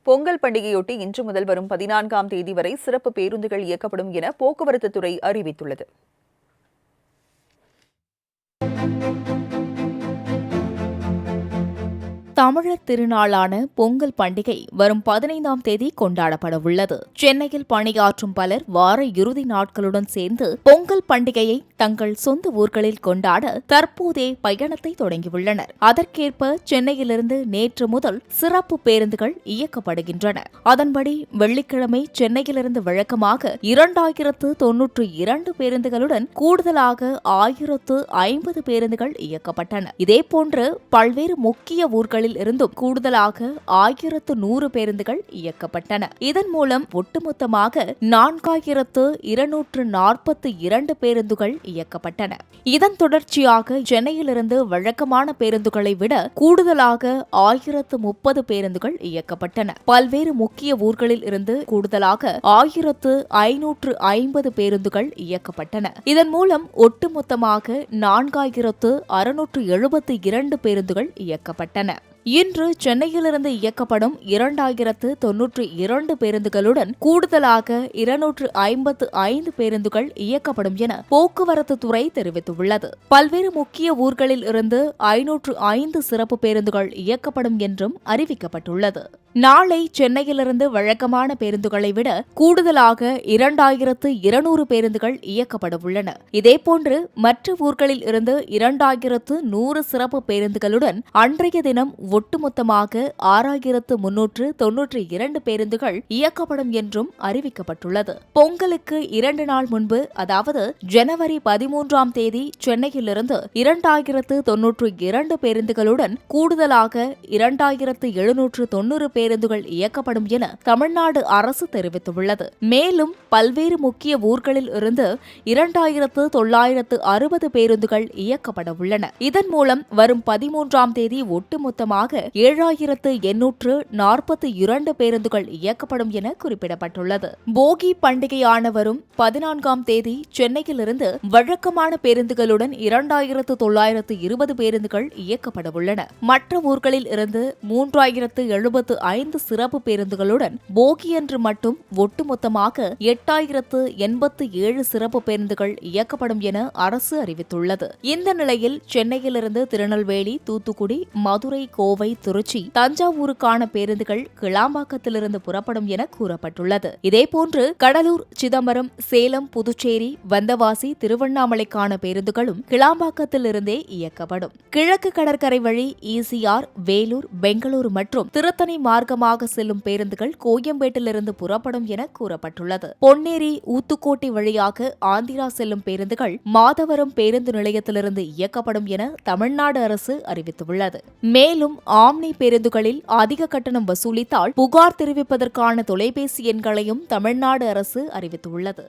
பொங்கல் பண்டிகையொட்டி இன்று முதல் வரும் 14ஆம் தேதி வரை சிறப்பு பேருந்துகள் இயக்கப்படும் என போக்குவரத்து துறை அறிவித்துள்ளது. தமிழர் திருநாளான பொங்கல் பண்டிகை வரும் 15ஆம் தேதி கொண்டாடப்பட உள்ளது. சென்னையில் பணியாற்றும் பலர் வார இறுதி நாட்களுடன் சேர்ந்து பொங்கல் பண்டிகையை தங்கள் சொந்த ஊர்களில் கொண்டாட தற்போதே பயணத்தை தொடங்கியுள்ளனர். அதற்கேற்ப சென்னையிலிருந்து நேற்று முதல் சிறப்பு பேருந்துகள் இயக்கப்படுகின்றன. அதன்படி வெள்ளிக்கிழமை சென்னையிலிருந்து வழக்கமாக 2092 பேருந்துகளுடன் கூடுதலாக 1050 பேருந்துகள் இயக்கப்பட்டன. இதேபோன்று பல்வேறு முக்கிய ஊர்களில் இருந்தும் கூடுதலாக 1100 பேருந்துகள் இயக்கப்பட்டன. இதன் மூலம் ஒட்டுமொத்தமாக 4242 பேருந்துகள் இயக்கப்பட்டன. இதன் தொடர்ச்சியாக சென்னையிலிருந்து வழக்கமான பேருந்துகளை விட கூடுதலாக 1030 பேருந்துகள் இயக்கப்பட்டன. பல்வேறு முக்கிய ஊர்களில் இருந்து கூடுதலாக 1550 பேருந்துகள் இயக்கப்பட்டன. இதன் மூலம் ஒட்டுமொத்தமாக 4672 பேருந்துகள் இயக்கப்பட்டன. இன்று சென்னையிலிருந்து இயக்கப்படும் 2092 பேருந்துகளுடன் கூடுதலாக 255 பேருந்துகள் இயக்கப்படும் என போக்குவரத்து துறை தெரிவித்துள்ளது. பல்வேறு முக்கிய ஊர்களில் இருந்து 505 சிறப்பு பேருந்துகள் இயக்கப்படும் என்றும் அறிவிக்கப்பட்டுள்ளது. நாளை சென்னையிலிருந்து வழக்கமான பேருந்துகளை விட கூடுதலாக 2200 பேருந்துகள் இயக்கப்பட உள்ளன. இதேபோன்று மற்ற ஊர்களில் இருந்து 2100 சிறப்பு பேருந்துகளுடன் அன்றைய தினம் ஒட்டுமொத்தமாக 6392 பேருந்துகள் இயக்கப்படும் என்றும் அறிவிக்கப்பட்டுள்ளது. பொங்கலுக்கு 2 நாள் முன்பு, அதாவது ஜனவரி 13ஆம் தேதி சென்னையிலிருந்து 2092 பேருந்துகளுடன் கூடுதலாக 2790 பேருந்துகள் இயக்கப்படும் என தமிழ்நாடு அரசு தெரிவித்துள்ளது. மேலும் பல்வேறு முக்கிய ஊர்களில் இருந்து 2960 பேருந்துகள் இயக்கப்பட உள்ளன. இதன் மூலம் வரும் 13ஆம் தேதி ஒட்டுமொத்தமாக 7842 பேருந்துகள் இயக்கப்படும் என குறிப்பிடப்பட்டுள்ளது. போகி பண்டிகையான வரும் 14ஆம் தேதி சென்னையிலிருந்து வழக்கமான பேருந்துகளுடன் 2920 பேருந்துகள் இயக்கப்பட உள்ளன. மற்ற ஊர்களில் இருந்து 3075 சிறப்பு பேருந்துகளுடன் போகியன்று மட்டும் ஒட்டுமொத்தமாக 8087 சிறப்பு பேருந்துகள் இயக்கப்படும் என அரசு அறிவித்துள்ளது. இந்த நிலையில் சென்னையிலிருந்து திருநெல்வேலி, தூத்துக்குடி, மதுரை, கோவை, திருச்சி, தஞ்சாவூருக்கான பேருந்துகள் கிளாம்பாக்கத்திலிருந்து புறப்படும் என கூறப்பட்டுள்ளது. இதேபோன்று கடலூர், சிதம்பரம், சேலம், புதுச்சேரி, வந்தவாசி, திருவண்ணாமலைக்கான பேருந்துகளும் கிளாம்பாக்கத்திலிருந்தே இயக்கப்படும். கிழக்கு கடற்கரை வழி ஈசிஆர், வேலூர், பெங்களூரு மற்றும் திருத்தணி மார்க்கமாக செல்லும் பேருந்துகள் கோயம்பேட்டிலிருந்து புறப்படும் என கூறப்பட்டுள்ளது. பொன்னேரி, ஊத்துக்கோட்டை வழியாக ஆந்திரா செல்லும் பேருந்துகள் மாதவரம் பேருந்து நிலையத்திலிருந்து இயக்கப்படும் என தமிழ்நாடு அரசு அறிவித்துள்ளது. மேலும் ஆம்னி பேருந்துகளில் அதிக கட்டணம் வசூலித்தால் புகார் தெரிவிப்பதற்கான தொலைபேசி எண்களையும் தமிழ்நாடு அரசு அறிவித்துள்ளது.